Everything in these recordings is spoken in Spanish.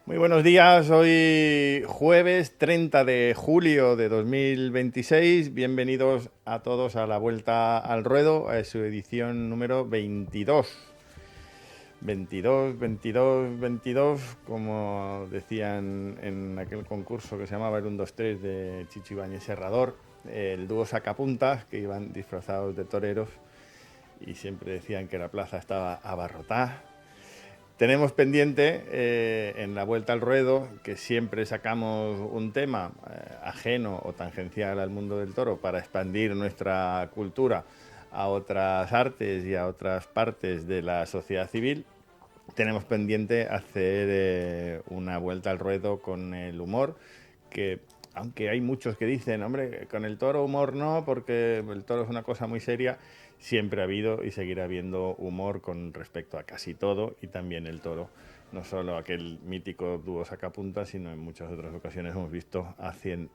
Muy buenos días, hoy jueves 30 de julio de 2026. Bienvenidos a todos a la Vuelta al Ruedo, a su edición número 22. 22, 22, 22, como decían en aquel concurso que se llamaba el 1, 2, 3 de Chicho Ibáñez Serrador, el dúo Sacapuntas, que iban disfrazados de toreros y siempre decían que la plaza estaba abarrotada. Tenemos pendiente en la Vuelta al Ruedo, que siempre sacamos un tema ajeno o tangencial al mundo del toro para expandir nuestra cultura a otras artes y a otras partes de la sociedad civil. Tenemos pendiente hacer una vuelta al ruedo con el humor, que aunque hay muchos que dicen, hombre, con el toro humor no, porque el toro es una cosa muy seria, siempre ha habido y seguirá habiendo humor con respecto a casi todo, y también el toro, no solo aquel mítico dúo sacapuntas, sino en muchas otras ocasiones hemos visto hacen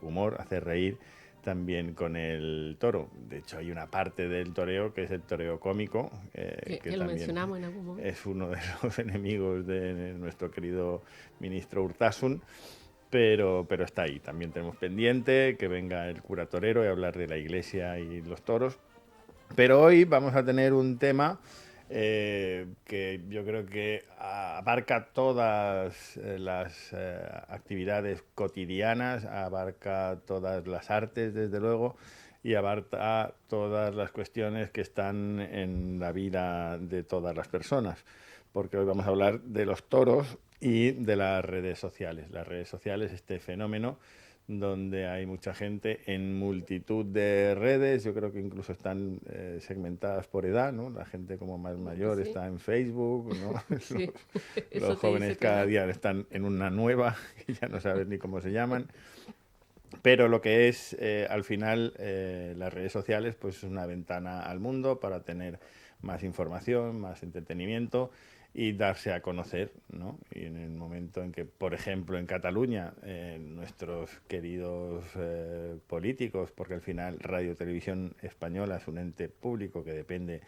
humor, hacer reír también con el toro. De hecho, hay una parte del toreo que es el toreo cómico, que Que lo también mencionamos en algún momento. es uno de los enemigos de nuestro querido ministro Urtasun, pero está ahí. También tenemos pendiente que venga el cura torero y hablar de la iglesia y los toros. Pero hoy vamos a tener un tema que yo creo que abarca todas las actividades cotidianas, abarca todas las artes, desde luego, y abarca todas las cuestiones que están en la vida de todas las personas. Porque hoy vamos a hablar de los toros y de las redes sociales. Las redes sociales, este fenómeno donde hay mucha gente en multitud de redes. Yo creo que incluso están segmentadas por edad, ¿no? La gente como más mayor Sí, está en Facebook, ¿no? sí, Los eso te dice jóvenes tu cada edad. día están en una nueva, que ya no sabes ni cómo se llaman. Pero lo que es, al final, las redes sociales, pues es una ventana al mundo para tener más información, más entretenimiento y darse a conocer, ¿no? Y en el momento en que, por ejemplo, en Cataluña, nuestros queridos políticos, porque al final Radio Televisión Española es un ente público que depende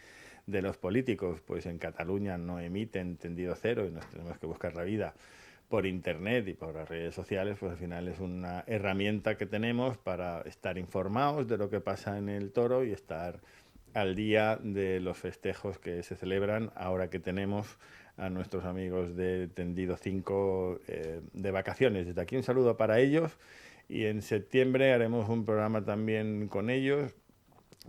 de los políticos, pues en Cataluña no emiten tendido cero y nos tenemos que buscar la vida por internet y por las redes sociales, pues al final es una herramienta que tenemos para estar informados de lo que pasa en el toro y estar al día de los festejos que se celebran ahora que tenemos a nuestros amigos de Tendido 5 de vacaciones. Desde aquí un saludo para ellos y en septiembre haremos un programa también con ellos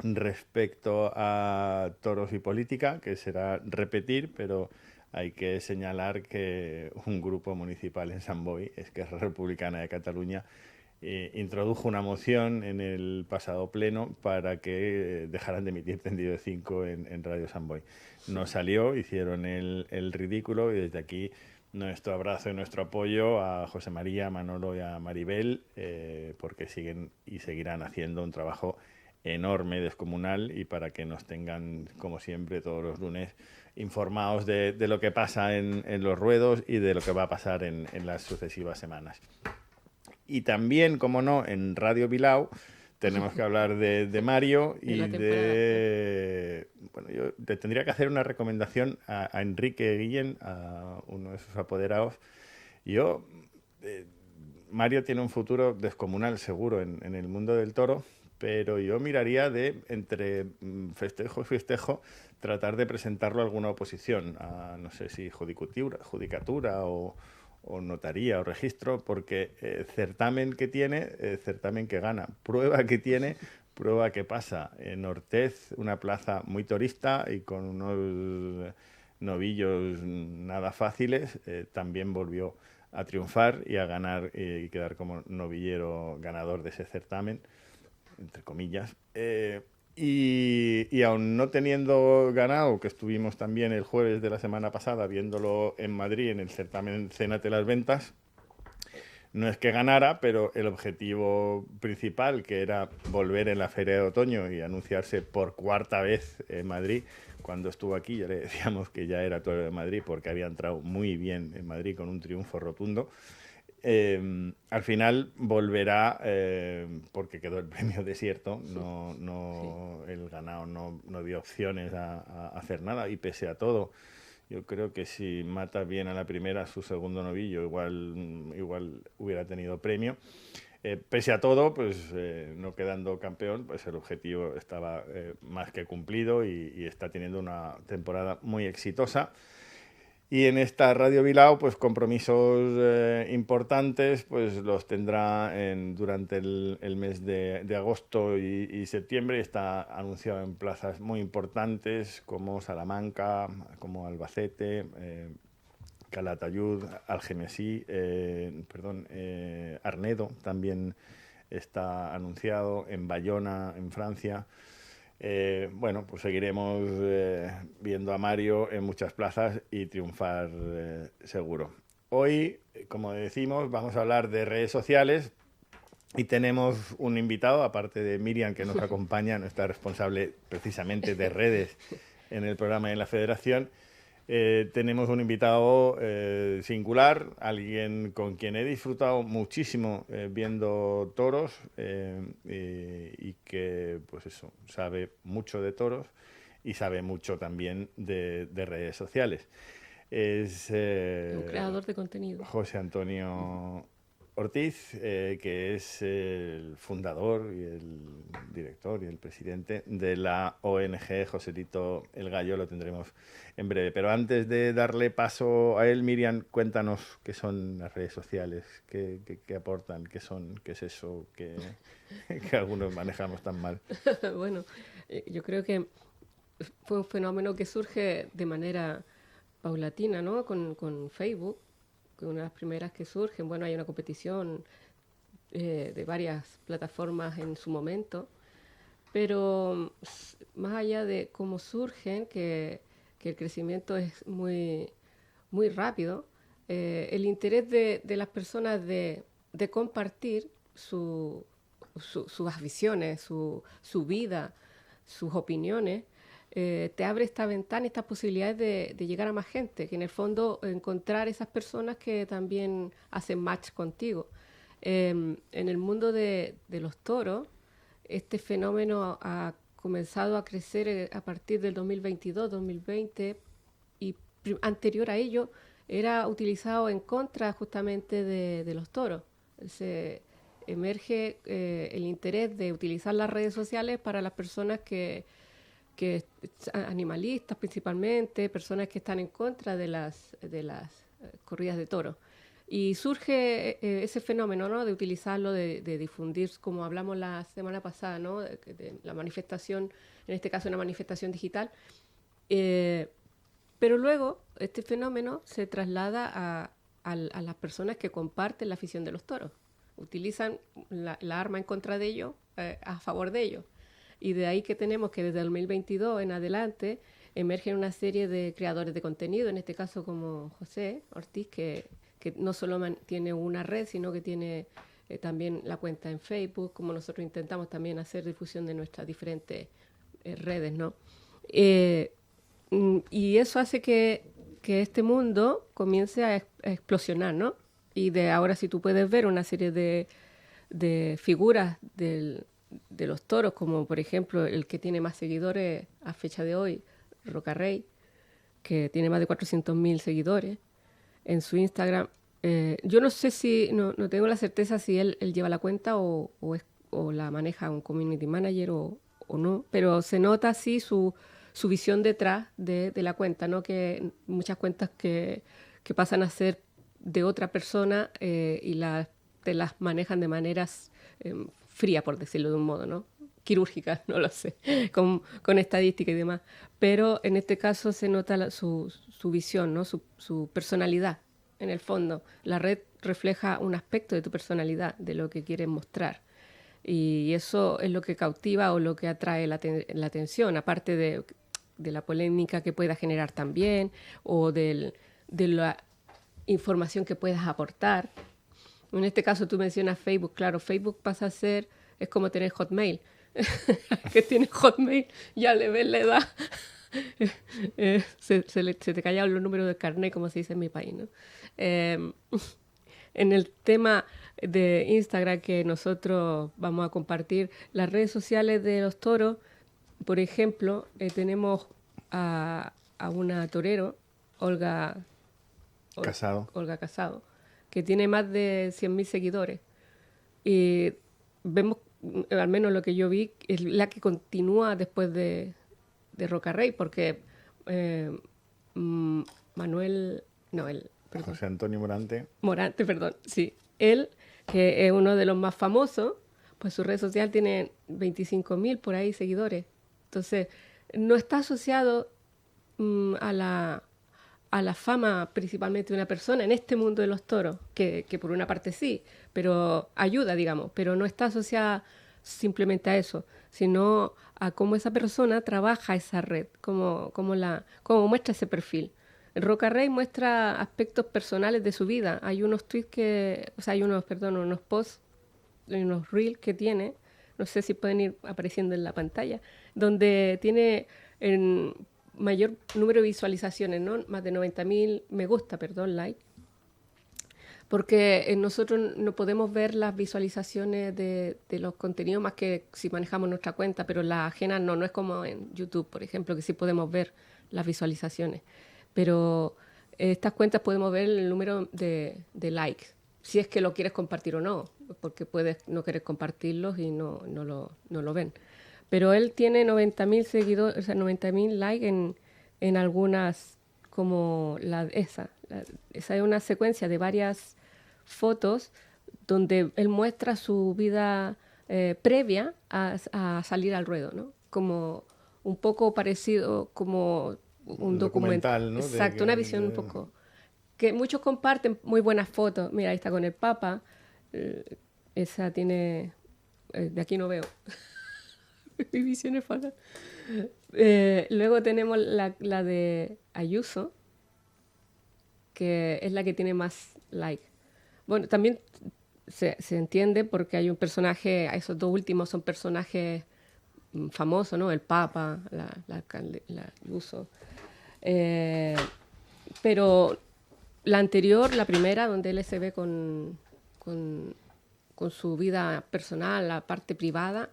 respecto a toros y política, que será repetir, pero hay que señalar que un grupo municipal en Sant Boi, Esquerra Republicana de Cataluña, introdujo una moción en el pasado pleno para que dejaran de emitir Tendido de 5 en Radio Sant Boi. No salió, hicieron el ridículo y desde aquí nuestro abrazo y nuestro apoyo a José María, a Manolo y a Maribel, porque siguen y seguirán haciendo un trabajo enorme, descomunal, y para que nos tengan, como siempre, todos los lunes informados de lo que pasa en los ruedos y de lo que va a pasar en las sucesivas semanas. Y también, como no, en Radio Bilao tenemos que hablar de Mario De y la temporada actual. de... Bueno, yo te tendría que hacer una recomendación a Enrique Guillén, a uno de sus apoderados. Yo, eh, Mario tiene un futuro descomunal seguro en el mundo del toro, pero yo miraría de, entre festejo y festejo, tratar de presentarlo a alguna oposición, a no sé si judicatura o notaría o registro, porque certamen que tiene, certamen que gana, prueba que tiene, prueba que pasa. En Ortez, una plaza muy turista y con unos novillos nada fáciles, también volvió a triunfar y a ganar y quedar como novillero ganador de ese certamen, entre comillas. Y aún no teniendo ganado, que estuvimos también el jueves de la semana pasada viéndolo en Madrid en el certamen Cénate las Ventas, no es que ganara, pero el objetivo principal, que era volver en la Feria de Otoño y anunciarse por cuarta vez en Madrid, cuando estuvo aquí ya le decíamos que ya era todo de Madrid porque había entrado muy bien en Madrid con un triunfo rotundo. Al final volverá porque quedó el premio desierto, Sí. el ganado no dio opciones a hacer nada y pese a todo Yo creo que si mata bien a la primera, su segundo novillo, igual hubiera tenido premio. Pese a todo, pues no quedando campeón, pues el objetivo estaba más que cumplido y está teniendo una temporada muy exitosa. Y en esta Radio Bilbao, pues compromisos importantes, pues los tendrá durante el mes de agosto y septiembre. Está anunciado en plazas muy importantes como Salamanca, como Albacete, Calatayud, Algemesí, Arnedo también está anunciado, en Bayona, en Francia. Bueno, pues seguiremos viendo a Mario en muchas plazas y triunfar seguro. Hoy, como decimos, vamos a hablar de redes sociales y tenemos un invitado, aparte de Miriam, que nos acompaña, nuestra responsable precisamente de redes en el programa de la Federación. Tenemos un invitado singular, alguien con quien he disfrutado muchísimo viendo toros y que, pues eso, sabe mucho de toros y sabe mucho también de redes sociales. Es un creador de contenido. José Antonio Ortiz, que es el fundador y el director y el presidente de la ONG Joselito el Gallo. Lo tendremos en breve. Pero antes de darle paso a él, Miriam, cuéntanos qué son las redes sociales, qué aportan, qué son, qué es eso que algunos manejamos tan mal. Bueno, yo creo que fue un fenómeno que surge de manera paulatina, ¿no? Con Facebook, que una de las primeras que surgen. Bueno, hay una competición de varias plataformas en su momento, pero más allá de cómo surgen, que el crecimiento es muy rápido, el interés de las personas de compartir sus visiones, su vida, sus opiniones, te abre esta ventana, estas posibilidades de llegar a más gente, que en el fondo encontrar esas personas que también hacen match contigo. En el mundo de los toros, este fenómeno ha comenzado a crecer a partir del 2022-2020 y anterior a ello era utilizado en contra justamente de los toros. Se emerge el interés de utilizar las redes sociales para las personas que animalistas principalmente, personas que están en contra de las corridas de toros. Y surge ese fenómeno, ¿no? De utilizarlo, de difundir, como hablamos la semana pasada, ¿no? De la manifestación, en este caso una manifestación digital. Pero luego este fenómeno se traslada a las personas que comparten la afición de los toros. Utilizan la arma en contra de ellos, a favor de ellos. Y de ahí que tenemos que desde el 2022 en adelante emergen una serie de creadores de contenido, en este caso como José Ortiz, que no solo tiene una red, sino que tiene también la cuenta en Facebook, como nosotros intentamos también hacer difusión de nuestras diferentes redes, ¿no? Y eso hace que este mundo comience a explosionar, ¿no? Y de ahora, si tú puedes ver una serie de figuras de los toros, como por ejemplo el que tiene más seguidores a fecha de hoy, Rocarrey, que tiene más de 400.000 seguidores en su Instagram. Yo no sé si, no tengo la certeza si él lleva la cuenta o la maneja un community manager o no, pero se nota así su visión detrás de la cuenta, ¿no? Que muchas cuentas que pasan a ser de otra persona y te las manejan de maneras fría, por decirlo de un modo, ¿no? Quirúrgicas, no lo sé, con estadística y demás. Pero en este caso se nota su visión, ¿no? Su personalidad, en el fondo. La red refleja un aspecto de tu personalidad, de lo que quieres mostrar. Y eso es lo que cautiva o lo que atrae la atención, aparte de la polémica que pueda generar también, o de la información que puedas aportar. En este caso tú mencionas Facebook, claro, Facebook pasa a ser, es como tener Hotmail. Que tiene Hotmail, ya le ves la edad. Se te callaron los números del carnet, como se dice en mi país, ¿no? En el tema de Instagram que nosotros vamos a compartir, las redes sociales de los toros, por ejemplo, tenemos a una torero, Olga Casado. Olga Casado, que tiene más de 100.000 seguidores. Y vemos, al menos lo que yo vi, es la que continúa después de Roca Rey, porque Manuel, no, perdón. José Antonio Morante. Morante, perdón, sí. Él, que es uno de los más famosos, pues su red social tiene 25.000 por ahí seguidores. Entonces, no está asociado a la fama principalmente de una persona en este mundo de los toros, que por una parte sí, pero ayuda, digamos, pero no está asociada simplemente a eso, sino a cómo esa persona trabaja esa red, cómo muestra ese perfil. Roca Rey muestra aspectos personales de su vida. Hay unos tweets unos posts, unos reels que tiene, no sé si pueden ir apareciendo en la pantalla, donde tiene en mayor número de visualizaciones, ¿no? Más de 90.000 me gusta, like. Porque nosotros no podemos ver las visualizaciones de los contenidos más que si manejamos nuestra cuenta, pero las ajenas no es como en YouTube, por ejemplo, que sí podemos ver las visualizaciones. Pero estas cuentas podemos ver el número de likes, si es que lo quieres compartir o no, porque puedes no querer compartirlos y no lo ven. Pero él tiene 90.000 seguidores, o sea, 90.000 likes en algunas, como esa es una secuencia de varias fotos donde él muestra su vida previa a salir al ruedo, ¿no? Como un poco parecido, como un documental, ¿no? Exacto, una visión un poco que muchos comparten, muy buenas fotos. Mira, ahí está con el Papa, esa tiene, de aquí no veo. Mi visión es fatal. Luego tenemos la de Ayuso, que es la que tiene más like. Bueno, también se entiende porque hay un personaje, esos dos últimos son personajes famosos, ¿no? El Papa, la Ayuso. Pero la anterior, la primera, donde él se ve con su vida personal, la parte privada,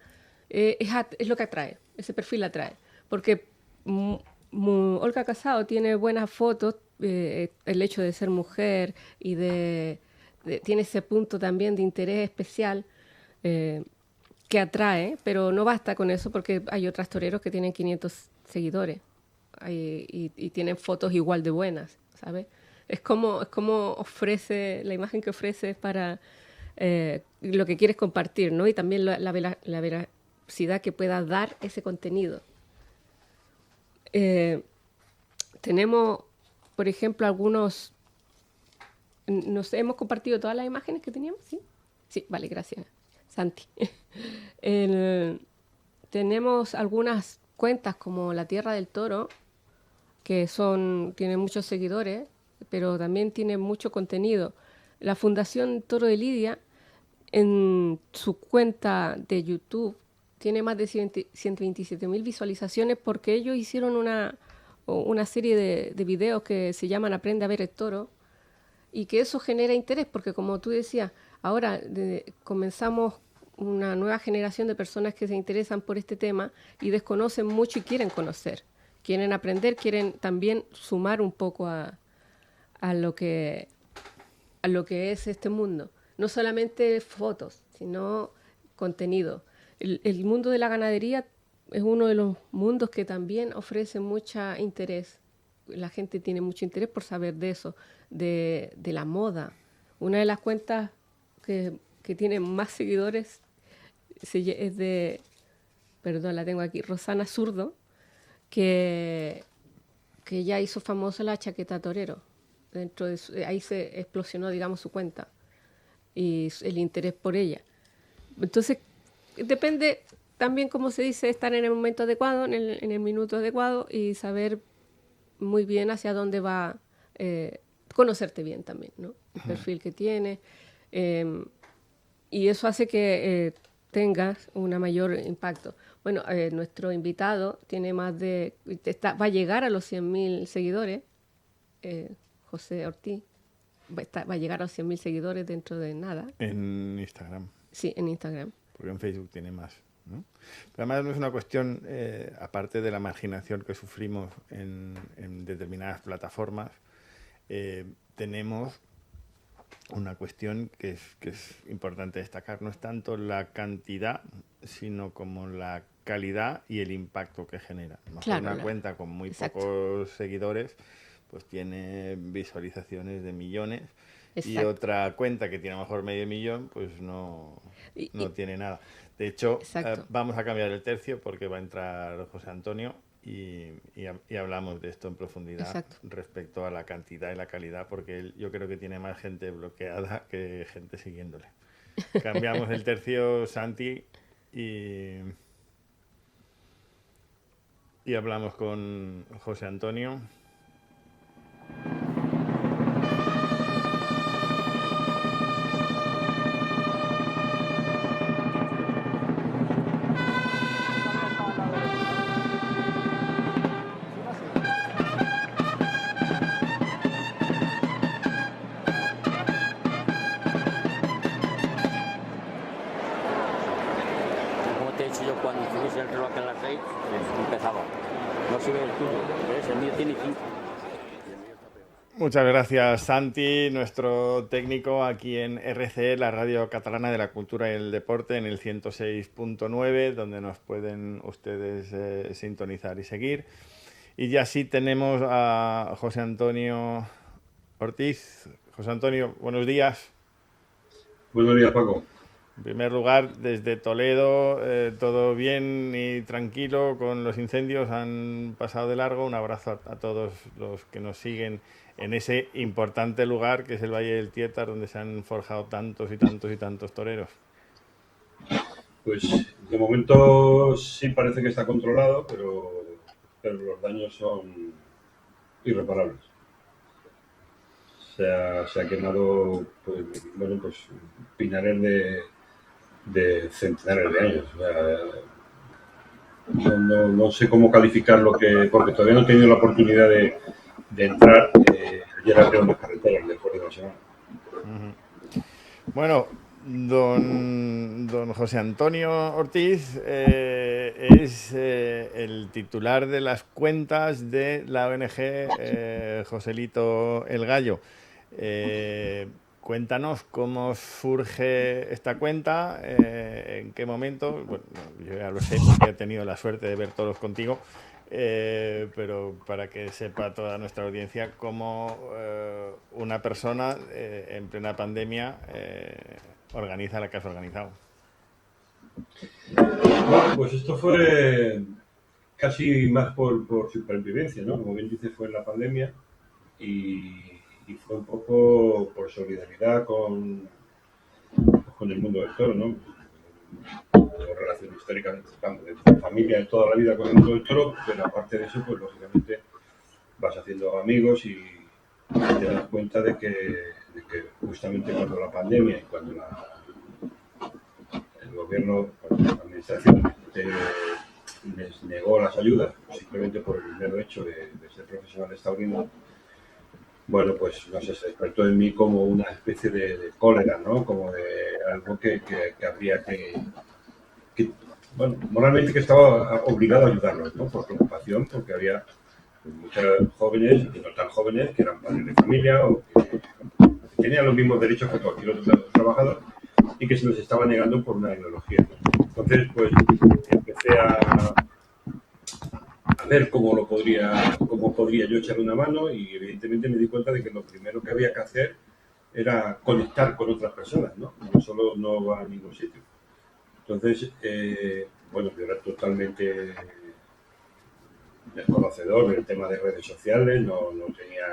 es lo que atrae, ese perfil atrae. Porque Olga Casado tiene buenas fotos, el hecho de ser mujer y tiene ese punto también de interés especial que atrae, pero no basta con eso porque hay otros toreros que tienen 500 seguidores y tienen fotos igual de buenas, ¿sabes? Es como ofrece, la imagen que ofrece para lo que quieres compartir, ¿no? Y también la veracidad que pueda dar ese contenido. Tenemos, por ejemplo, algunos... ¿Hemos compartido todas las imágenes que teníamos? ¿Sí? Sí, vale, gracias, Santi. Tenemos algunas cuentas como La Tierra del Toro, que tienen muchos seguidores, pero también tiene mucho contenido. La Fundación Toro de Lidia, en su cuenta de YouTube, tiene más de 127.000 visualizaciones porque ellos hicieron una serie de videos que se llaman Aprende a ver el toro, y que eso genera interés, porque como tú decías, ahora comenzamos una nueva generación de personas que se interesan por este tema y desconocen mucho y quieren conocer, quieren aprender, quieren también sumar un poco a lo que es este mundo. No solamente fotos, sino contenido. El mundo de la ganadería es uno de los mundos que también ofrece mucho interés. La gente tiene mucho interés por saber de eso, de la moda. Una de las cuentas que tiene más seguidores es de, perdón, la tengo aquí, Rosana Zurdo, que ya hizo famosa la chaqueta torero. Ahí se explosionó, digamos, su cuenta y el interés por ella. Entonces, depende también, como se dice, estar en el momento adecuado, en el minuto adecuado y saber muy bien hacia dónde va, conocerte bien también, ¿no? El perfil que tiene. Y eso hace que tengas un mayor impacto. Bueno, nuestro invitado tiene va a llegar a los 100.000 seguidores, José Ortiz, va a llegar a los 100.000 seguidores dentro de nada. En Instagram. Sí, en Instagram. Porque en Facebook tiene más ¿no? Pero además no es una cuestión, aparte de la marginación que sufrimos en determinadas plataformas, tenemos una cuestión que es importante destacar. No es tanto la cantidad, sino como la calidad y el impacto que genera. A lo mejor Claro, una cuenta con muy pocos seguidores pues tiene visualizaciones de millones. Y otra cuenta que tiene a lo mejor medio millón, pues no tiene nada. De hecho, vamos a cambiar el tercio porque va a entrar José Antonio y hablamos de esto en profundidad respecto a la cantidad y la calidad, porque yo creo que tiene más gente bloqueada que gente siguiéndole. Cambiamos el tercio, Santi, y hablamos con José Antonio. Cuando estuviese el reloj a las 6, empezaba. No se ve el tuyo, ¿ves? El mío tiene 5. Muchas gracias, Santi, nuestro técnico aquí en RCE, la radio catalana de la cultura y el deporte, en el 106.9, donde nos pueden ustedes sintonizar y seguir. Y ya sí tenemos a José Antonio Ortiz. José Antonio, buenos días. Buenos días, Paco. En primer lugar, desde Toledo, todo bien y tranquilo con los incendios, han pasado de largo. Un abrazo a todos los que nos siguen en ese importante lugar que es el Valle del Tietar, donde se han forjado tantos y tantos y tantos toreros. Pues de momento sí parece que está controlado, pero los daños son irreparables. Se ha quemado pues pinares de centenares de años. O sea, no sé cómo calificar porque todavía no he tenido la oportunidad de entrar. Ayer abrieron las carreteras después de una semana. Bueno, don José Antonio Ortiz es el titular de las cuentas de la ONG Joselito el Gallo. Cuéntanos cómo surge esta cuenta, en qué momento. Bueno, yo ya lo sé porque he tenido la suerte de ver todos contigo, pero para que sepa toda nuestra audiencia cómo una persona en plena pandemia organiza la que has organizado. Bueno, pues esto fue casi más por supervivencia, ¿no? Como bien dice, fue en la pandemia y fue un poco por solidaridad con el mundo del toro, ¿no? Tengo relación histórica de familia de toda la vida con el mundo del toro, pero aparte de eso, pues lógicamente vas haciendo amigos y te das cuenta de que justamente cuando la pandemia y cuando el gobierno, la administración les negó las ayudas simplemente por el mero hecho de ser profesional taurino, bueno, pues no sé, se despertó en mí como una especie de cólera, ¿no? Como de algo que habría que bueno, moralmente que estaba obligado a ayudarlos, ¿no? Por preocupación, porque había muchos jóvenes y no tan jóvenes que eran padres de familia o que tenían los mismos derechos que cualquier otro trabajador y que se los estaba negando por una ideología, ¿no? Entonces, pues empecé a ver cómo podría yo echarle una mano y evidentemente me di cuenta de que lo primero que había que hacer era conectar con otras personas, ¿no? No solo no va a ningún sitio. Entonces, bueno, yo era totalmente desconocedor del tema de redes sociales, no tenía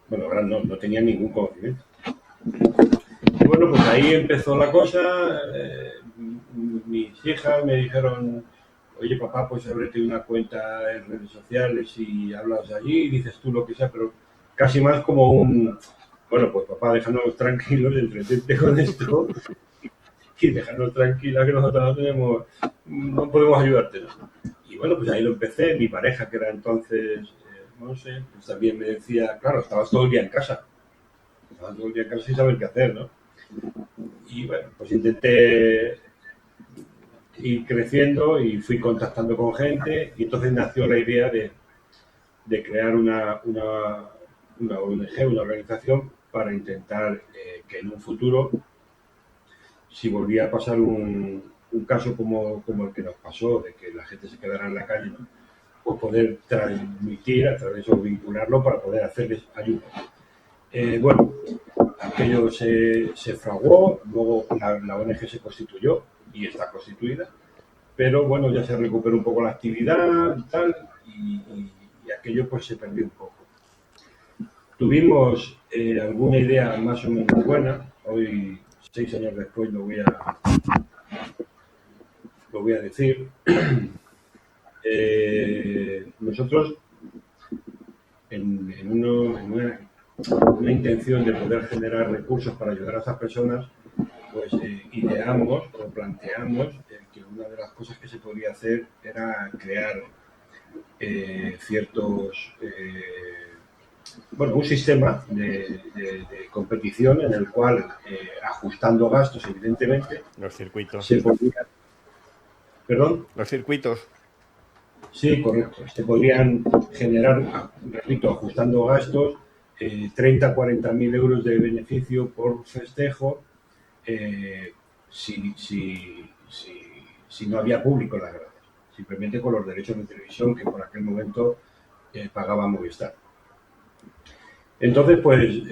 no tenía ningún conocimiento. Y bueno, pues ahí empezó la cosa. Mis hijas me dijeron: oye, papá, pues ábrete una cuenta en redes sociales y hablas allí y dices tú lo que sea, pero casi más como bueno, pues papá, déjanos tranquilos, entretente con esto y déjanos tranquilas que nosotros no podemos ayudarte, ¿no? Y bueno, pues ahí lo empecé. Mi pareja, que era entonces, no sé, pues también me decía, claro, estabas todo el día en casa sin saber qué hacer, ¿no? Y bueno, pues intenté ir creciendo y fui contactando con gente y entonces nació la idea de crear una ONG, una organización para intentar que en un futuro, si volvía a pasar un caso como el que nos pasó, de que la gente se quedara en la calle, ¿no? Pues poder transmitir a través o vincularlo para poder hacerles ayuda. Bueno, aquello se fraguó, luego la ONG se constituyó y está constituida, pero bueno, ya se recuperó un poco la actividad y tal, y aquello pues se perdió un poco. Tuvimos alguna idea más o menos buena, hoy 6 años después lo voy a decir. Nosotros, en una intención de poder generar recursos para ayudar a esas personas, pues ideamos o planteamos que una de las cosas que se podía hacer era crear un sistema de competición en el cual, ajustando gastos, evidentemente, Los circuitos. se podía... ¿Perdón? Los circuitos. Sí, correcto. Se podrían generar, repito, ajustando gastos, 30, 40 mil euros de beneficio por festejo si no había público en las gradas. Simplemente con los derechos de televisión que por aquel momento pagaba Movistar. Entonces, pues,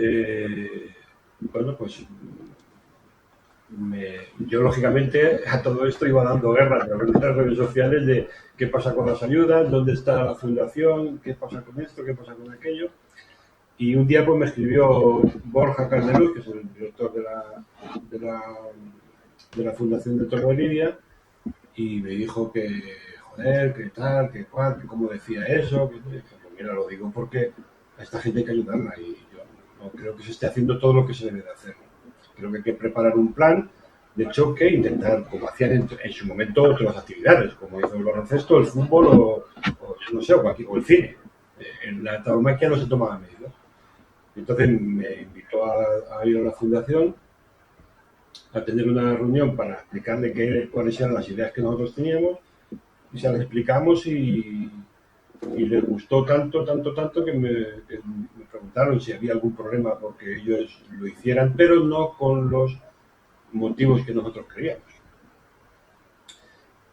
yo lógicamente a todo esto iba dando guerra a través de las redes sociales de qué pasa con las ayudas, dónde está la fundación, qué pasa con esto, qué pasa con aquello. Y un día pues me escribió Borja Cardeluz, que es el director de la Fundación de Torre de Lidia, y me dijo que, joder, que tal, que cual, que cómo decía eso. Que pues mira, lo digo porque a esta gente hay que ayudarla y yo no creo que se esté haciendo todo lo que se debe de hacer. Creo que hay que preparar un plan de choque, intentar, como hacían en su momento otras actividades, como hizo el baloncesto, el fútbol o no sé, o el cine. En la tauromaquia no se tomaban medidas. Entonces me invitó a ir a la fundación a tener una reunión para explicarle cuáles eran las ideas que nosotros teníamos y se las explicamos y les gustó tanto que me preguntaron si había algún problema porque ellos lo hicieran, pero no con los motivos que nosotros creíamos.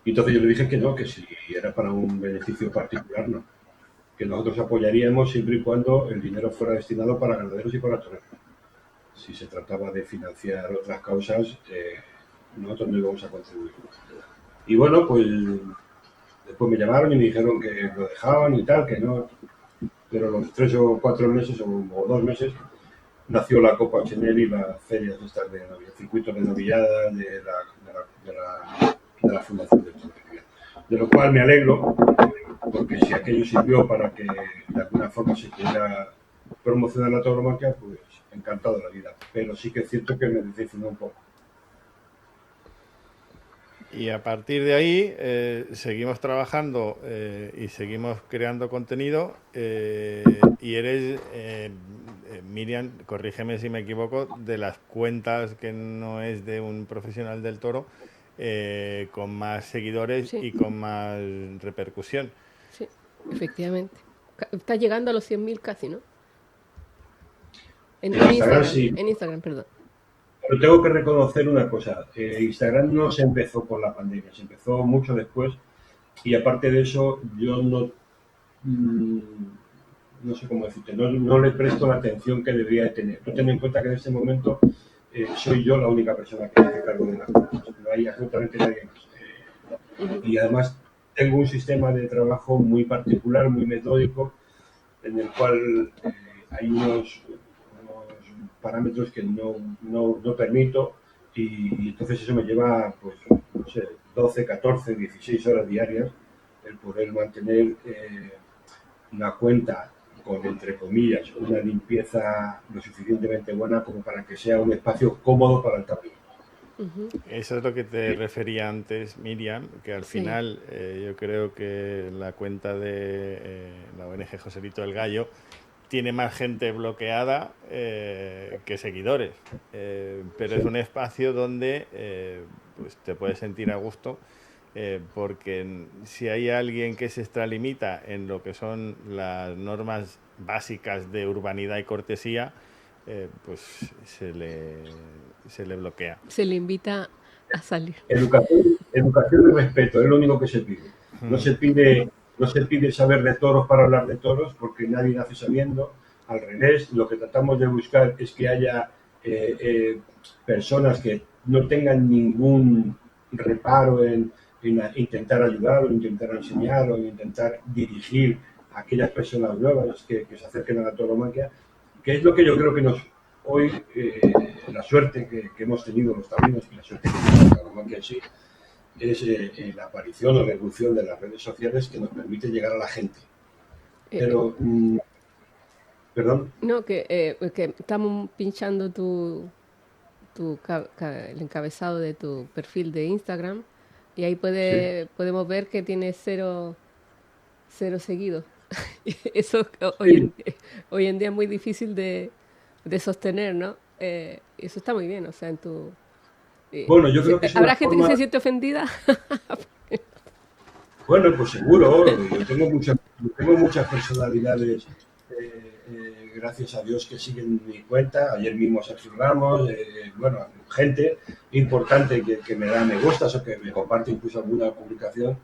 Y entonces yo le dije que no, que si era para un beneficio particular, no. Que nosotros apoyaríamos siempre y cuando el dinero fuera destinado para ganaderos y para toreros. Si se trataba de financiar otras causas, nosotros no íbamos a contribuir. Y bueno, pues después me llamaron y me dijeron que lo dejaban y tal, que no. Pero los 3 o 4 meses o 2 meses nació la Copa Chenel y las ferias estas de Navidad, el circuito de novillada de la Fundación del Torre. De lo cual me alegro, porque si aquello sirvió para que de alguna forma se pudiera promocionar la tauromaquia, pues encantado de la vida. Pero sí que es cierto que me decepcionó un poco. Y a partir de ahí seguimos trabajando y seguimos creando contenido y eres, Miriam, corrígeme si me equivoco, de las cuentas que no es de un profesional del toro, con más seguidores Sí. y con más repercusión. Sí, efectivamente. Está llegando a los 100.000 casi, ¿no? En Instagram, sí. en Instagram, perdón. Pero tengo que reconocer una cosa, Instagram no se empezó con la pandemia, se empezó mucho después y aparte de eso yo no sé cómo decirte, no le presto la atención que debería de tener. Tú ten en cuenta que en este momento soy yo la única persona que hace cargo de las cosas, no hay absolutamente nadie más. Y además tengo un sistema de trabajo muy particular, muy metódico, en el cual hay unos parámetros que no permito y entonces eso me lleva, pues, no sé, 12, 14, 16 horas diarias el poder mantener una cuenta con, entre comillas, una limpieza lo suficientemente buena como para que sea un espacio cómodo para el tablero. Eso es lo que te refería antes, Miriam, que al final yo creo que la cuenta de la ONG Joselito del Gallo tiene más gente bloqueada que seguidores, pero es un espacio donde pues te puedes sentir a gusto porque si hay alguien que se extralimita en lo que son las normas básicas de urbanidad y cortesía, pues se le bloquea. Se le invita a salir. Educación y respeto, es lo único que se pide. No se pide saber de toros para hablar de toros, porque nadie nace sabiendo. Al revés, lo que tratamos de buscar es que haya personas que no tengan ningún reparo en intentar ayudar o intentar enseñar o intentar dirigir a aquellas personas nuevas que se acerquen a la tauromaquia, que es lo que yo creo que hoy la suerte que hemos tenido los taurinos y la suerte que tiene la tauromaquia en sí es la aparición o la evolución de las redes sociales que nos permite llegar a la gente. Pero, perdón. No, que estamos pinchando el encabezado de tu perfil de Instagram y ahí podemos ver que tienes cero seguidos. Eso hoy en día es muy difícil de sostener, ¿no? Eso está muy bien, o sea, en tu... Bueno, yo creo que ¿Habrá gente que se siente ofendida? Bueno, pues seguro. Yo tengo muchas personalidades, gracias a Dios, que siguen mi cuenta. Ayer mismo Sergio Ramos, bueno, gente importante que me da me gustas o que me comparte incluso alguna publicación,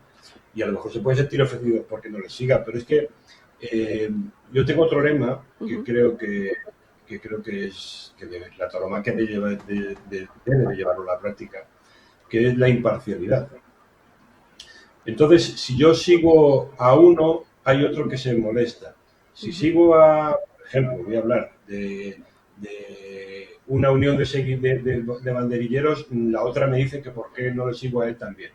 y a lo mejor se puede sentir ofendido porque no les siga, pero es que yo tengo otro lema que creo que la tauromaquia debe llevarlo a la práctica, que es la imparcialidad. Entonces, si yo sigo a uno, hay otro que se molesta. Si sigo por ejemplo, voy a hablar de una unión de banderilleros, la otra me dice que por qué no le sigo a él también.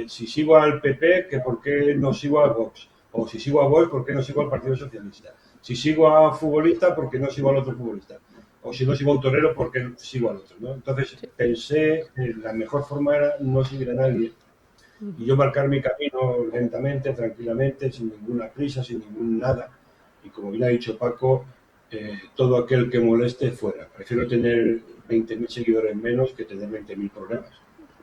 Si sigo al PP, que por qué no sigo a Vox. O si sigo a Vox, por qué no sigo al Partido Socialista. Si sigo a futbolista, ¿por qué no sigo al otro futbolista? O si no sigo a un torero, ¿por qué sigo al otro? ¿no? Entonces pensé que la mejor forma era no seguir a nadie y yo marcar mi camino lentamente, tranquilamente, sin ninguna prisa, sin ningún nada. Y como bien ha dicho Paco, todo aquel que moleste fuera. Prefiero tener 20.000 seguidores menos que tener 20.000 problemas.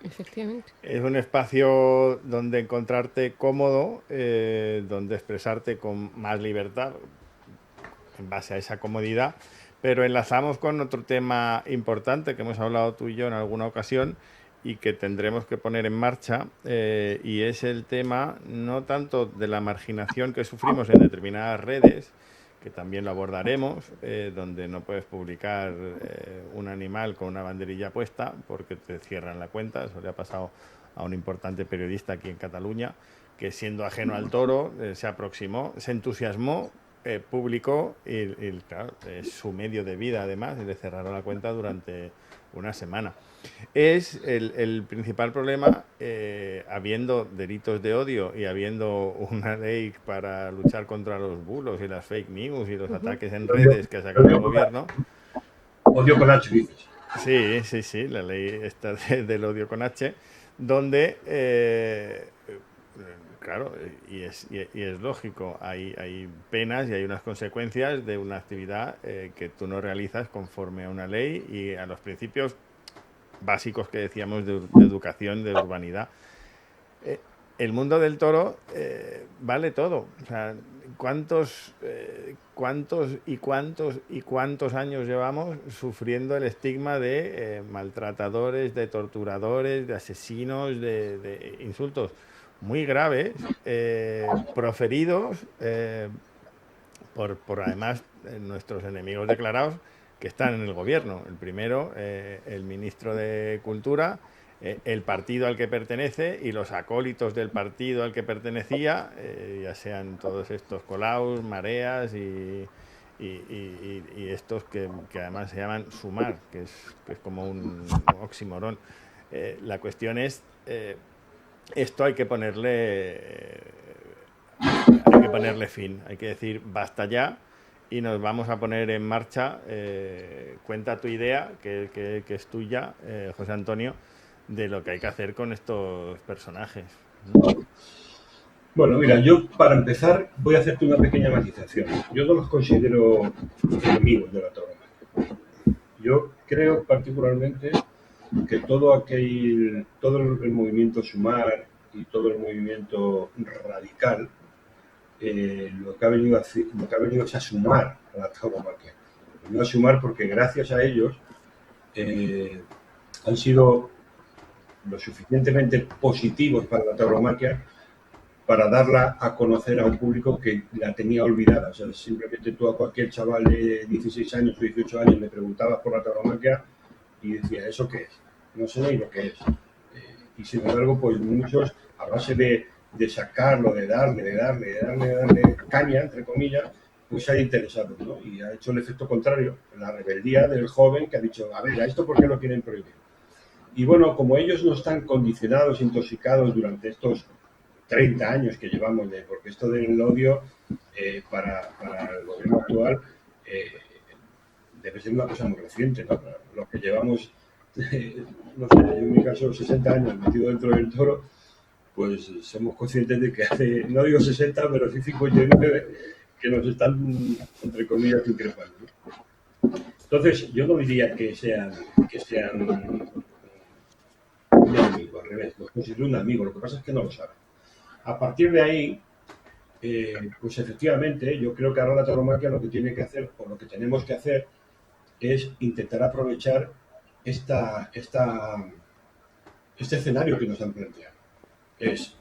Efectivamente. Es un espacio donde encontrarte cómodo, donde expresarte con más libertad en base a esa comodidad, pero enlazamos con otro tema importante que hemos hablado tú y yo en alguna ocasión y que tendremos que poner en marcha, y es el tema no tanto de la marginación que sufrimos en determinadas redes, que también lo abordaremos, donde no puedes publicar un animal con una banderilla puesta porque te cierran la cuenta. Eso le ha pasado a un importante periodista aquí en Cataluña, que siendo ajeno al toro se aproximó, se entusiasmó, publicó y claro, es su medio de vida además, y le cerraron la cuenta durante una semana. Es el principal problema, habiendo delitos de odio y habiendo una ley para luchar contra los bulos y las fake news y los ataques en redes que ha sacado el gobierno. Odio con H, dices. Sí, la ley esta del odio con H, donde, claro, y es lógico, hay penas y hay unas consecuencias de una actividad que tú no realizas conforme a una ley y a los principios básicos que decíamos de educación, de urbanidad. El mundo del toro vale todo. O sea, ¿cuántos años llevamos sufriendo el estigma de maltratadores, de torturadores, de asesinos, de insultos muy graves, proferidos por además nuestros enemigos declarados, que están en el gobierno? El primero, el ministro de Cultura, el partido al que pertenece y los acólitos del partido al que pertenecía, ya sean todos estos Colaus, Mareas y estos que además se llaman Sumar, que es como un oxímoron. La cuestión es, esto hay que ponerle fin, hay que decir basta ya. Y nos vamos a poner en marcha, cuenta tu idea, que es tuya, José Antonio, de lo que hay que hacer con estos personajes. Bueno, mira, yo para empezar voy a hacerte una pequeña matización. Yo no los considero enemigos de la tauromaquia. Yo creo particularmente que todo el movimiento Sumar y todo el movimiento radical lo que ha venido es a sumar a la tauromaquia. Ha venido a sumar porque gracias a ellos han sido lo suficientemente positivos para la tauromaquia para darla a conocer a un público que la tenía olvidada. O sea, simplemente tú a cualquier chaval de 16 años o 18 años le preguntabas por la tauromaquia y decía, ¿eso qué es? No sé ni lo que es. Y sin embargo, pues muchos, a base de sacarlo, de darle caña, entre comillas, pues se ha interesado, ¿no? Y ha hecho el efecto contrario, la rebeldía del joven que ha dicho, a ver, ¿a esto por qué lo quieren prohibir? Y bueno, como ellos no están condicionados, intoxicados durante estos 30 años que llevamos, porque esto del odio para el gobierno actual debe ser una cosa muy reciente, ¿no? Los que llevamos, no sé, yo en mi caso 60 años metido dentro del toro, pues somos conscientes de que hace, no digo 60, pero sí 59, que nos están, entre comillas, increpando, ¿no? Entonces, yo no diría que sean un amigo, al revés, los considero un amigo, lo que pasa es que no lo saben. A partir de ahí, pues efectivamente, yo creo que ahora la tauromaquia lo que tiene que hacer, o lo que tenemos que hacer, es intentar aprovechar este escenario que nos han planteado. Es,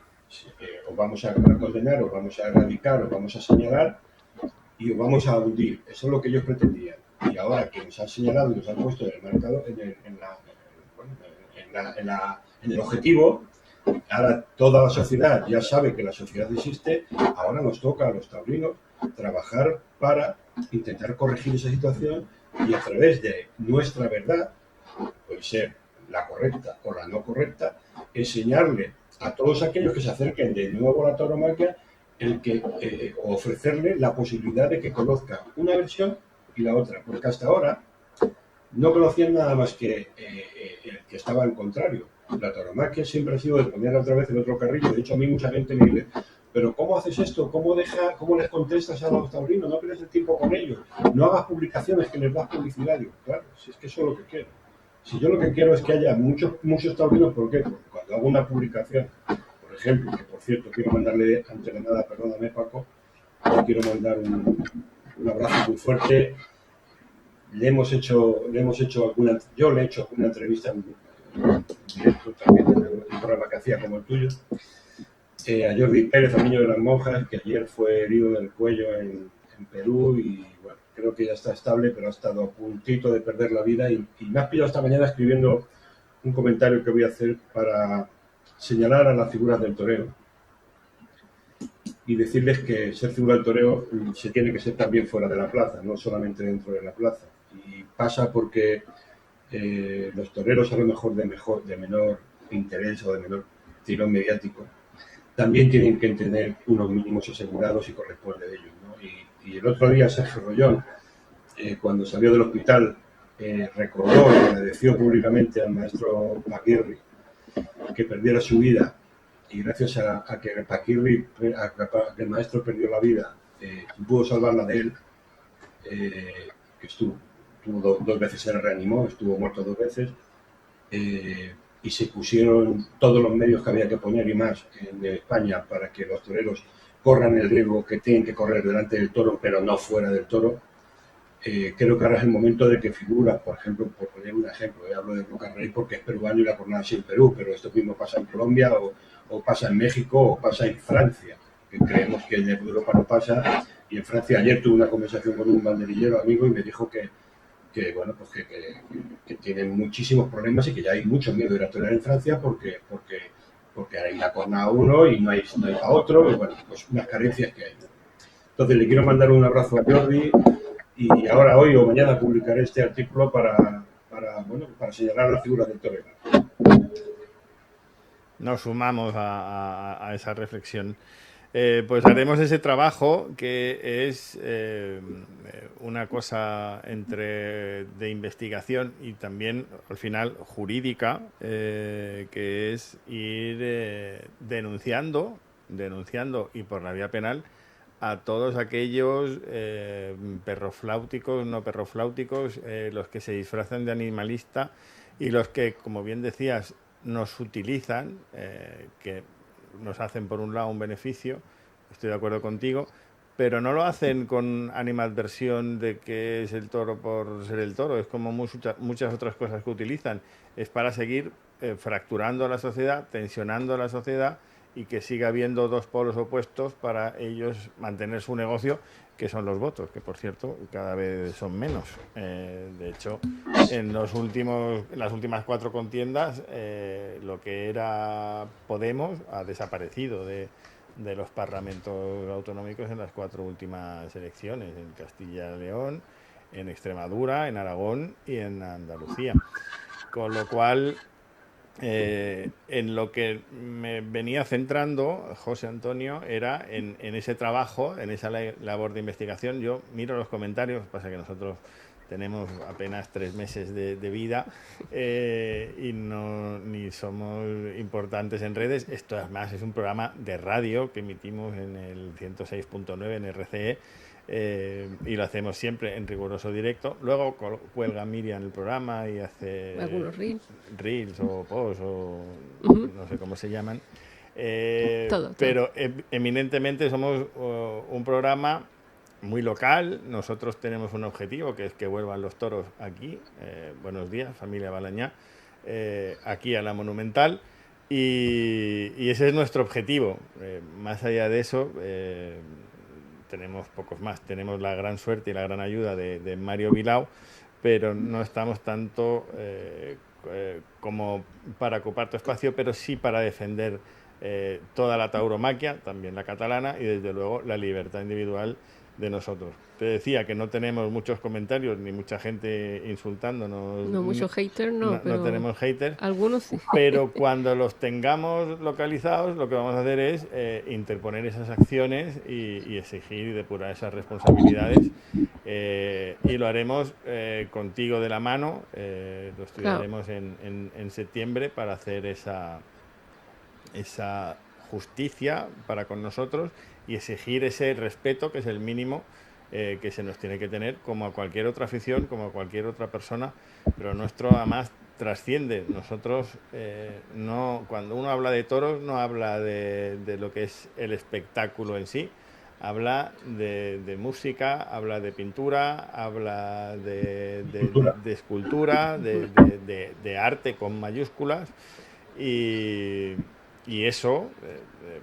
os vamos a condenar, os vamos a erradicar, os vamos a señalar y os vamos a hundir. Eso es lo que ellos pretendían. Y ahora que nos han señalado y nos han puesto en el mercado, en el objetivo, ahora toda la sociedad ya sabe que la sociedad existe, ahora nos toca a los taurinos trabajar para intentar corregir esa situación y a través de nuestra verdad, puede ser la correcta o la no correcta, enseñarle a todos aquellos que se acerquen de nuevo a la tauromaquia ofrecerle la posibilidad de que conozca una versión y la otra, porque hasta ahora no conocían nada más que el que estaba al contrario. La tauromaquia siempre ha sido de poner otra vez el otro carrillo. De hecho, a mí mucha gente me dice, pero ¿cómo haces esto? ¿Cómo les contestas a los taurinos? No pierdes el tiempo con ellos. No hagas publicaciones que les das publicidad. Digo, claro, si es que eso es lo que quiero. Si yo lo que quiero es que haya muchos taurinos, ¿por qué? Porque cuando hago una publicación, por ejemplo, que por cierto quiero mandarle, antes de nada, perdóname Paco, quiero mandar un abrazo muy fuerte. Yo le he hecho alguna entrevista en directo también en el programa que hacía como el tuyo, a Jordi Pérez, al niño de las monjas, que ayer fue herido del cuello en Perú y bueno, creo que ya está estable, pero ha estado a puntito de perder la vida y me has pillado esta mañana escribiendo un comentario que voy a hacer para señalar a las figuras del toreo y decirles que ser figura del toreo se tiene que ser también fuera de la plaza, no solamente dentro de la plaza. Y pasa porque los toreros, a lo mejor de menor interés o de menor tirón mediático, también tienen que tener unos mínimos asegurados y corresponde de ellos, ¿no? Y el otro día Sergio Rollón, cuando salió del hospital, recordó y agradeció públicamente al maestro Paquirri que perdiera su vida y gracias a que Paquirri, que el maestro perdió la vida, pudo salvarla de él, que estuvo dos veces, se reanimó, estuvo muerto 2 veces, y se pusieron todos los medios que había que poner y más en España para que los toreros corran el riesgo que tienen que correr delante del toro, pero no fuera del toro. Creo que ahora es el momento de que figuras, por ejemplo, por poner un ejemplo, hablo de Lucas Rey porque es peruano y la jornada es en Perú, pero esto mismo pasa en Colombia o pasa en México o pasa en Francia, que creemos que en Europa no pasa. Y en Francia ayer tuve una conversación con un banderillero amigo y me dijo que bueno, pues que tienen muchísimos problemas y que ya hay mucho miedo de ir a torear en Francia porque hay la corna a uno y no hay a otro, y bueno, pues unas carencias que hay. Entonces le quiero mandar un abrazo a Jordi y ahora, hoy o mañana, publicaré este artículo para señalar las figuras del torero. Nos sumamos a esa reflexión. Pues haremos ese trabajo que es una cosa de investigación y también al final jurídica, que es ir denunciando y por la vía penal a todos aquellos perrofláuticos, no perrofláuticos, los que se disfrazan de animalista y los que, como bien decías, nos utilizan, que nos hacen por un lado un beneficio, estoy de acuerdo contigo, pero no lo hacen con animadversión de que es el toro por ser el toro, es como muchas otras cosas que utilizan, es para seguir fracturando la sociedad, tensionando la sociedad y que siga habiendo dos polos opuestos para ellos mantener su negocio, que son los votos, que por cierto cada vez son menos. De hecho, en las últimas 4 contiendas, lo que era Podemos ha desaparecido de los parlamentos autonómicos en las 4 últimas elecciones, en Castilla y León, en Extremadura, en Aragón y en Andalucía. Con lo cual, en lo que me venía centrando José Antonio era en ese trabajo, en esa labor de investigación. Yo miro los comentarios, pasa que nosotros tenemos apenas 3 meses de vida y ni somos importantes en redes. Esto además es un programa de radio que emitimos en el 106.9 en RCE y lo hacemos siempre en riguroso directo. Luego cuelga Miriam el programa y hace algunos reels o posts o no sé cómo se llaman. Todo. Pero eminentemente somos un programa muy local. Nosotros tenemos un objetivo, que es que vuelvan los toros aquí. Buenos días, familia Balañá, aquí a la Monumental. Y ese es nuestro objetivo. Más allá de eso, tenemos pocos más. Tenemos la gran suerte y la gran ayuda de Mario Bilao, pero no estamos tanto como para ocupar tu espacio, pero sí para defender toda la tauromaquia, también la catalana, y desde luego la libertad individual de nosotros. Te decía que no tenemos muchos comentarios ni mucha gente insultándonos. No, muchos haters no, pero no tenemos haters. Algunos sí. Pero cuando los tengamos localizados, lo que vamos a hacer es interponer esas acciones y exigir y depurar esas responsabilidades. Y lo haremos contigo de la mano. Lo estudiaremos en septiembre para hacer esa justicia para con nosotros y exigir ese respeto, que es el mínimo que se nos tiene que tener, como a cualquier otra afición, como a cualquier otra persona, pero nuestro además trasciende. Nosotros no, cuando uno habla de toros, no habla de lo que es el espectáculo en sí, habla de música, habla de pintura, habla de escultura, de arte con mayúsculas, y eso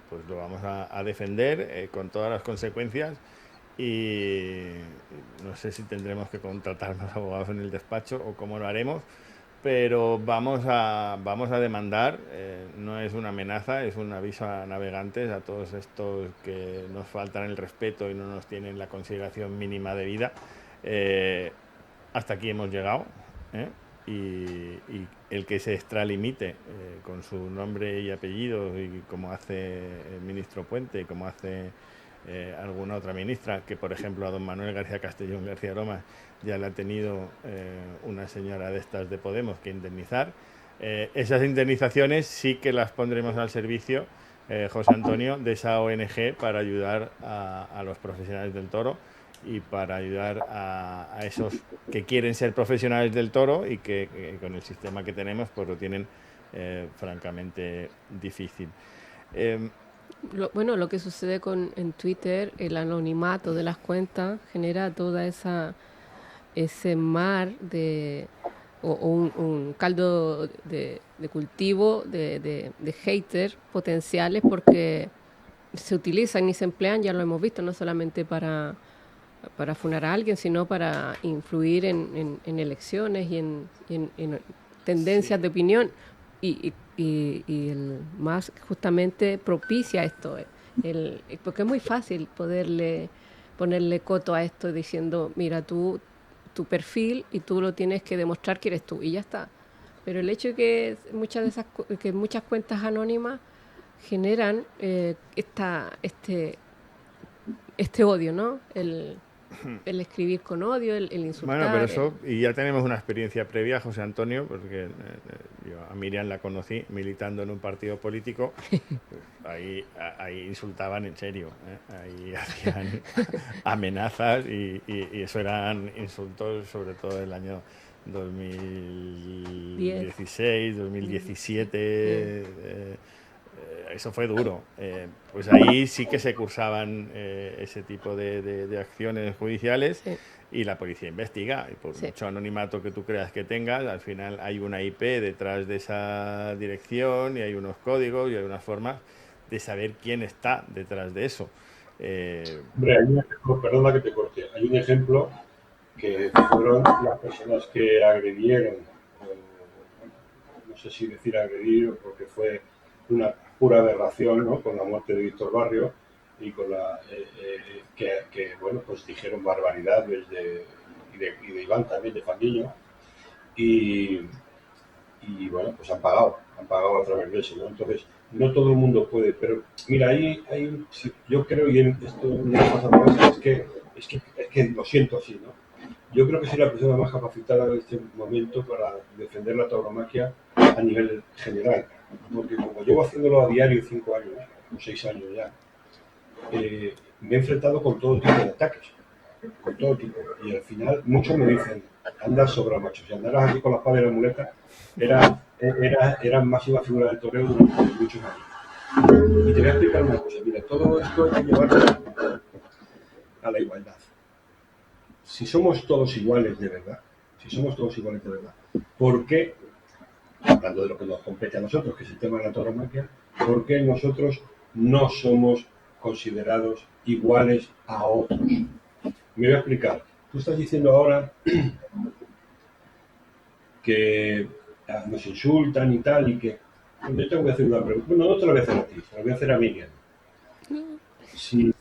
pues lo vamos a defender con todas las consecuencias. Y no sé si tendremos que contratar más abogados en el despacho o cómo lo haremos, pero vamos a demandar. No es una amenaza, es un aviso a navegantes, a todos estos que nos faltan el respeto y no nos tienen la consideración mínima de vida. Hasta aquí hemos llegado, y el que se extralimite con su nombre y apellido, y como hace el ministro Puente, como hace alguna otra ministra, que por ejemplo a don Manuel García Castellón García Lomas ya le ha tenido una señora de estas de Podemos que indemnizar. Esas indemnizaciones sí que las pondremos al servicio, José Antonio, de esa ONG para ayudar a los profesionales del toro y para ayudar a esos que quieren ser profesionales del toro y que con el sistema que tenemos pues lo tienen francamente difícil. Lo que sucede en Twitter, el anonimato de las cuentas genera toda ese mar o un caldo de cultivo de haters potenciales, porque se utilizan y se emplean, ya lo hemos visto, no solamente para funar a alguien, sino para influir en elecciones y en tendencias de opinión. Y el más justamente propicia esto, porque es muy fácil ponerle coto a esto diciendo, mira, tu perfil y tú lo tienes que demostrar que eres tú y ya está. Pero el hecho de que muchas cuentas anónimas generan este odio, ¿no? el escribir con odio, el insultar. Bueno, pero eso, y ya tenemos una experiencia previa, José Antonio, porque yo a Miriam la conocí militando en un partido político, pues ahí insultaban en serio, ahí hacían amenazas y eso eran insultos sobre todo el año 2016, 2017, eso fue duro. Pues ahí sí que se cursaban ese tipo de acciones judiciales. Sí. Y la policía investiga, y por Sí. mucho anonimato que tú creas que tengas, al final hay una IP detrás de esa dirección y hay unos códigos y hay unas formas de saber quién está detrás de eso. Hombre, hay un ejemplo, perdona que te corte, hay un ejemplo que fueron las personas que agredieron, no sé si decir agredir, porque fue una pura aberración, ¿no? Con la muerte de Víctor Barrio y con la que bueno, pues dijeron barbaridades y de Iván también, de Fandiño, y bueno, pues han pagado a través de eso, ¿no? Entonces, no todo el mundo puede, pero mira, yo creo, y esto no pasa por eso, es que lo siento así, ¿no? Yo creo que soy la persona más capacitada en este momento para defender la tauromaquia a nivel general, porque como llevo haciéndolo a diario 5 años, o 6 años ya, me he enfrentado con todo tipo de ataques, con todo tipo, y al final muchos me dicen, andas sobra, macho, si andaras aquí con la espada y la muleta, eran máxima figura del toreo durante muchos años. Y te voy a explicar una cosa, mira, todo esto hay que llevarlo a la igualdad. Si somos todos iguales de verdad, ¿por qué, hablando de lo que nos compete a nosotros, que es el tema de la tauromaquia, por qué nosotros no somos considerados iguales a otros? Me voy a explicar. Tú estás diciendo ahora que nos insultan y tal, y que yo te voy a hacer una pregunta. Bueno, no te la voy a hacer a ti, te la voy a hacer a Miriam. Si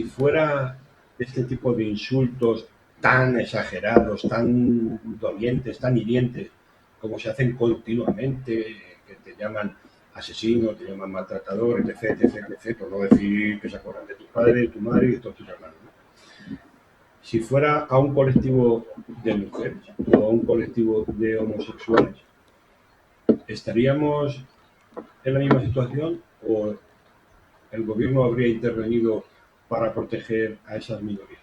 fuera este tipo de insultos tan exagerados, tan dolientes, tan hirientes, como se hacen continuamente, que te llaman asesino, te llaman maltratador, etc., por no decir que se acuerdan de tu padre, de tu madre y de todos tus hermanos, ¿no? Si fuera a un colectivo de mujeres o a un colectivo de homosexuales, ¿estaríamos en la misma situación o el gobierno habría intervenido para proteger a esas minorías?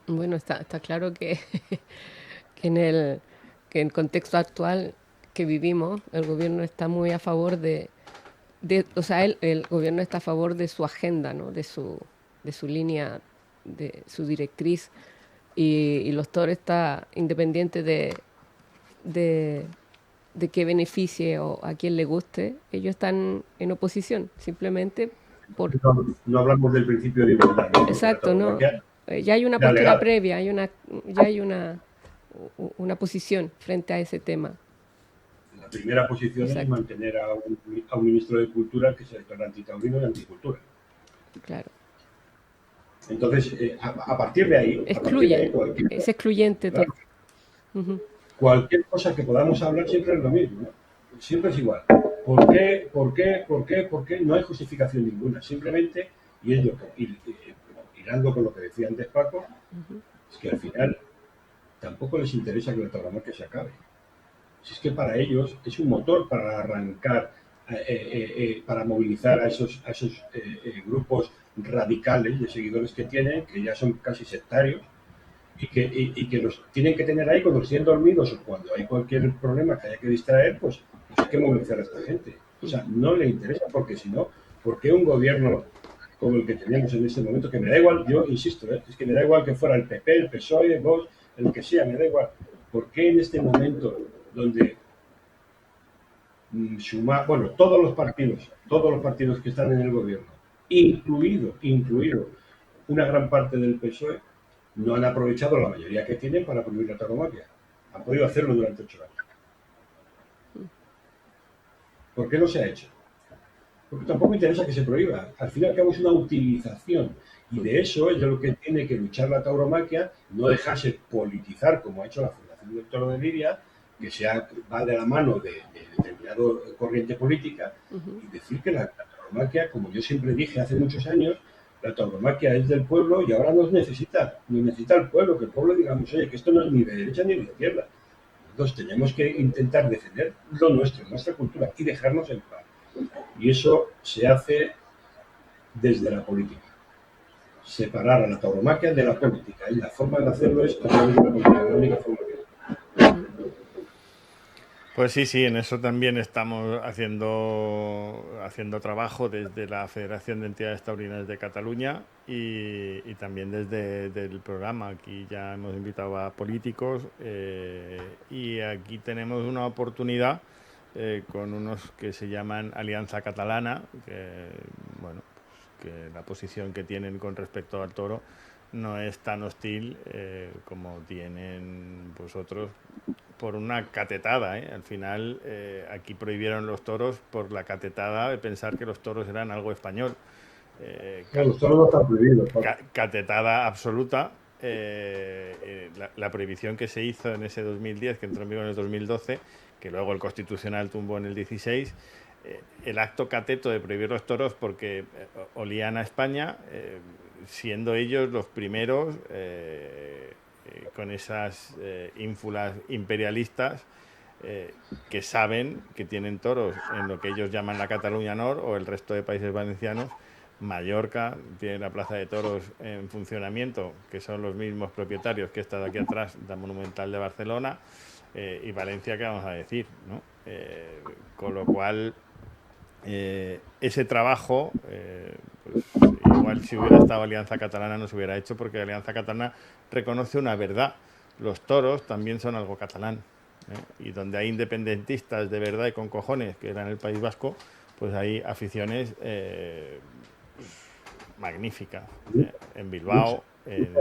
Bueno, está claro que, que en el contexto actual que vivimos, el gobierno está muy a favor o sea, el gobierno está a favor de su agenda, ¿no? De su línea, de su directriz, y los toros está independiente de qué beneficie o a quién le guste, ellos están en oposición, simplemente por... No hablamos del principio de igualdad, ¿no? Exacto, no. Ya hay una postura legal. previa, ya hay una posición frente a ese tema. La primera posición Exacto. es mantener a un ministro de Cultura que se declara antitaurino y anticultura. Claro. Entonces, a partir de ahí... Excluye, es excluyente todo. Claro. Uh-huh. Cualquier cosa que podamos hablar siempre es lo mismo, ¿no? Siempre es igual. ¿Por qué? No hay justificación ninguna. Simplemente, y es lo que, hilando con lo que decía antes Paco, es que al final tampoco les interesa que la tauromaquia se acabe. Si es que para ellos es un motor para arrancar, para movilizar a esos grupos radicales de seguidores que tienen, que ya son casi sectarios, y que los tienen que tener ahí cuando estén dormidos o cuando hay cualquier problema que haya que distraer, pues hay que movilizar a esta gente. O sea, no le interesa, porque si no, ¿por qué un gobierno como el que tenemos en este momento, que me da igual, yo insisto, es que me da igual que fuera el PP, el PSOE, Vox, el que sea, me da igual? ¿Por qué en este momento donde todos los partidos que están en el gobierno, incluido una gran parte del PSOE, no han aprovechado la mayoría que tienen para prohibir la tauromaquia? Han podido hacerlo durante 8 años. ¿Por qué no se ha hecho? Porque tampoco interesa que se prohíba. Al fin y al cabo es una utilización. Y de eso es de lo que tiene que luchar la tauromaquia, no dejarse politizar como ha hecho la Fundación del Toro de Lidia, que va de la mano de determinada corriente política, y decir que la tauromaquia, como yo siempre dije hace muchos años, La tauromaquia es del pueblo y ahora nos necesita el pueblo, que el pueblo digamos, oye, que esto no es ni de derecha ni de izquierda. Entonces tenemos que intentar defender lo nuestro, nuestra cultura y dejarnos en paz. Y eso se hace desde la política. Separar a la tauromaquia de la política. Y la forma de hacerlo es a través de la política, la única forma que hay. Pues sí, en eso también estamos haciendo trabajo desde la Federación de Entidades Taurinas de Cataluña y también desde el programa. Aquí ya hemos invitado a políticos y aquí tenemos una oportunidad con unos que se llaman Alianza Catalana, que, bueno, pues que la posición que tienen con respecto al toro no es tan hostil como tienen vosotros, por una catetada, ¿eh? Al final aquí prohibieron los toros por la catetada de pensar que los toros eran algo español. Claro, los toros no están prohibidos. Catetada absoluta. La prohibición que se hizo en ese 2010, que entró en vigor en el 2012, que luego el Constitucional tumbó en el 16, el acto cateto de prohibir los toros porque olían a España, siendo ellos los primeros con esas ínfulas imperialistas que saben que tienen toros en lo que ellos llaman la Cataluña Nord o el resto de países valencianos. Mallorca tiene la plaza de toros en funcionamiento, que son los mismos propietarios que esta de aquí atrás, la Monumental de Barcelona, y Valencia, ¿qué vamos a decir, ¿no? Con lo cual ese trabajo pues, igual si hubiera estado Alianza Catalana no se hubiera hecho, porque Alianza Catalana reconoce una verdad: los toros también son algo catalán, y donde hay independentistas de verdad y con cojones, que era en el País Vasco, pues hay aficiones magníficas, en Bilbao, en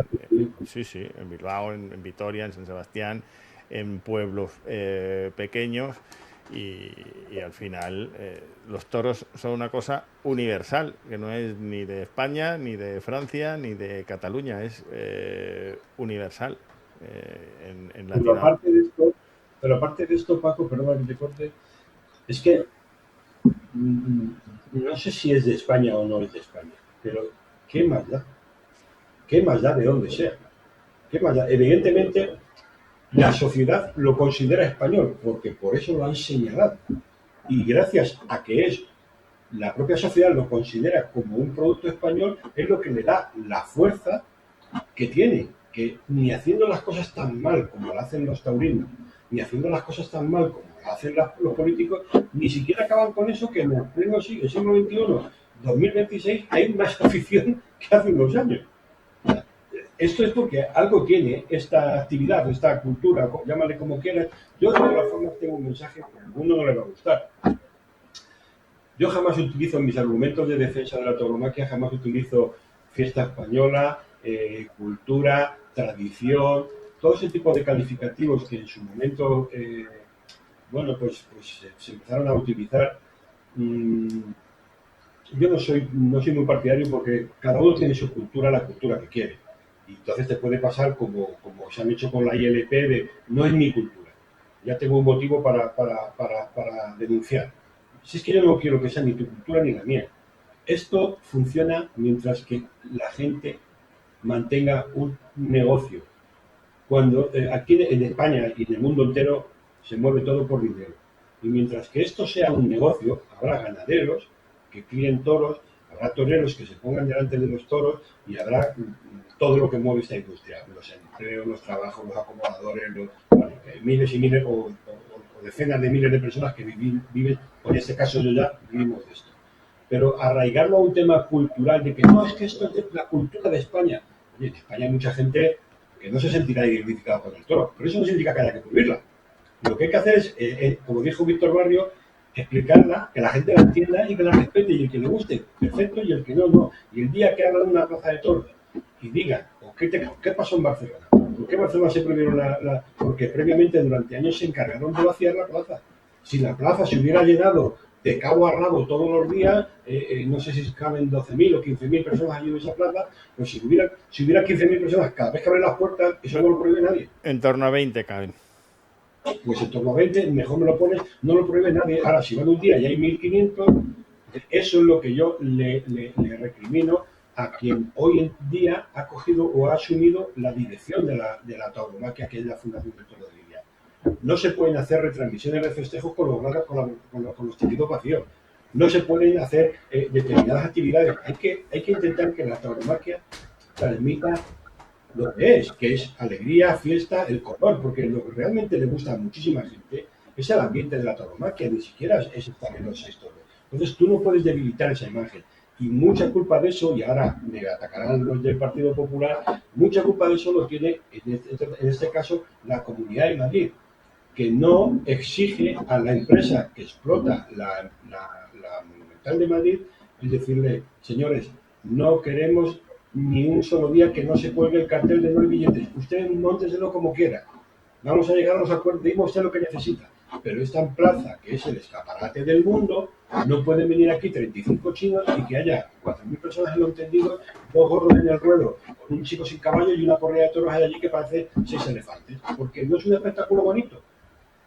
Bilbao, en Vitoria, en San Sebastián, en pueblos pequeños. Y al final los toros son una cosa universal, que no es ni de España, ni de Francia, ni de Cataluña, es universal en Latinoamérica. Pero aparte de esto, Paco, perdón que te corte, es que no sé si es de España o no es de España, pero ¿qué más da? ¿Qué más da de donde sea? ¿Qué más da? Evidentemente la sociedad lo considera español, porque por eso lo han señalado. Y gracias a que es la propia sociedad lo considera como un producto español, es lo que le da la fuerza que tiene, que ni haciendo las cosas tan mal como lo hacen los taurinos, ni haciendo las cosas tan mal como lo hacen los políticos, ni siquiera acaban con eso, que en el pleno siglo XXI, 2026, hay más afición que hace unos años. Esto es porque algo tiene esta actividad, esta cultura, llámale como quieras. Yo de todas formas tengo un mensaje que a alguno no le va a gustar. Yo jamás utilizo en mis argumentos de defensa de la tauromaquia, jamás utilizo fiesta española, cultura, tradición, todo ese tipo de calificativos que en su momento, pues se empezaron a utilizar. Yo no soy muy partidario, porque cada uno tiene su cultura, la cultura que quiere. Y entonces te puede pasar como se han hecho con la ILP de no es mi cultura. Ya tengo un motivo para denunciar. Si es que yo no quiero que sea ni tu cultura ni la mía. Esto funciona mientras que la gente mantenga un negocio. Cuando aquí en España y en el mundo entero se mueve todo por dinero. Y mientras que esto sea un negocio, habrá ganaderos que críen toros, habrá toreros que se pongan delante de los toros y habrá todo lo que mueve esta industria, los empleos, los trabajos, los acomodadores, miles y miles o decenas de miles de personas que viven, en este caso yo ya vivimos de esto. Pero arraigarlo a un tema cultural de que no, es que esto es la cultura de España. Oye, en España hay mucha gente que no se sentirá identificada con el toro, pero eso no significa que haya que prohibirla. Lo que hay que hacer es, como dijo Víctor Barrio, explicarla, que la gente la entienda y que la respete, y el que le guste, perfecto, y el que no, no. Y el día que hagan una plaza de toros y digan, ¿qué pasó en Barcelona? ¿Por qué Barcelona se prohibieron porque previamente durante años se encargaron de vaciar la plaza? Si la plaza se hubiera llenado de cabo a rabo todos los días, no sé si caben 12.000 o 15.000 personas allí en esa plaza, pues si hubiera 15.000 personas cada vez que abren las puertas, eso no lo prohíbe nadie. En torno a 20 caben. Pues en torno a 20, mejor me lo pones, no lo prohíbe nadie. Ahora, si van un día y hay 1.500, eso es lo que yo le recrimino a quien hoy en día ha cogido o ha asumido la dirección de la tauromaquia, que es la Fundación del Toro de Lidia. No se pueden hacer retransmisiones de festejos con los tejidos vacíos. No se pueden hacer determinadas actividades. Hay que intentar que la tauromaquia transmita lo que es alegría, fiesta, el color, porque lo que realmente le gusta a muchísima gente es el ambiente de la tauromaquia, ni siquiera es estar en los sextos. Entonces tú no puedes debilitar esa imagen. Y mucha culpa de eso, y ahora me atacarán los del Partido Popular, mucha culpa de eso lo tiene, en este caso, la Comunidad de Madrid, que no exige a la empresa que explota la Monumental de Madrid el decirle, señores, no queremos ni un solo día que no se cuelgue el cartel de no hay billetes. Usted mónteselo como quiera. Vamos a llegar a los acuerdos, diga usted lo que necesita. Pero esta plaza, que es el escaparate del mundo, no pueden venir aquí 35 chinos y que haya 4.000 personas en lo entendido, 2 gorros en el ruedo, con un chico sin caballo y una correa de toros allí que parece 6 elefantes. Porque no es un espectáculo bonito.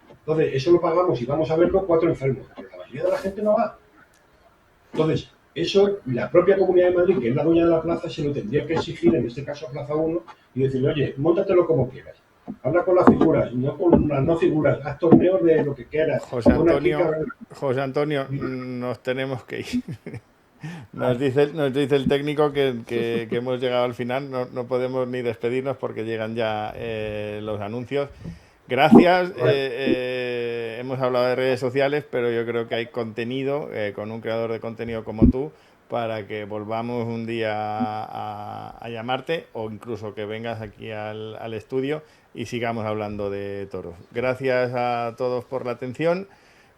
Entonces, eso lo pagamos y vamos a verlo 4 enfermos. Pero la mayoría de la gente no va. Entonces, eso la propia Comunidad de Madrid, que es la dueña de la plaza, se lo tendría que exigir, en este caso a Plaza 1, y decirle, oye, móntatelo como quieras. Habla con las figuras, no con las no figuras, haz torneos de lo que quieras. José Antonio, nos tenemos que ir. Nos dice el técnico que hemos llegado al final, no podemos ni despedirnos porque llegan ya los anuncios. Gracias, hemos hablado de redes sociales, pero yo creo que hay contenido, con un creador de contenido como tú, para que volvamos un día a llamarte o incluso que vengas aquí al estudio y sigamos hablando de toros. Gracias a todos por la atención.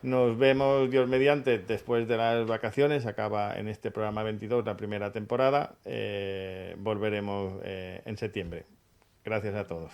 Nos vemos, Dios mediante, después de las vacaciones. Acaba en este programa 22 la primera temporada. Volveremos en septiembre. Gracias a todos.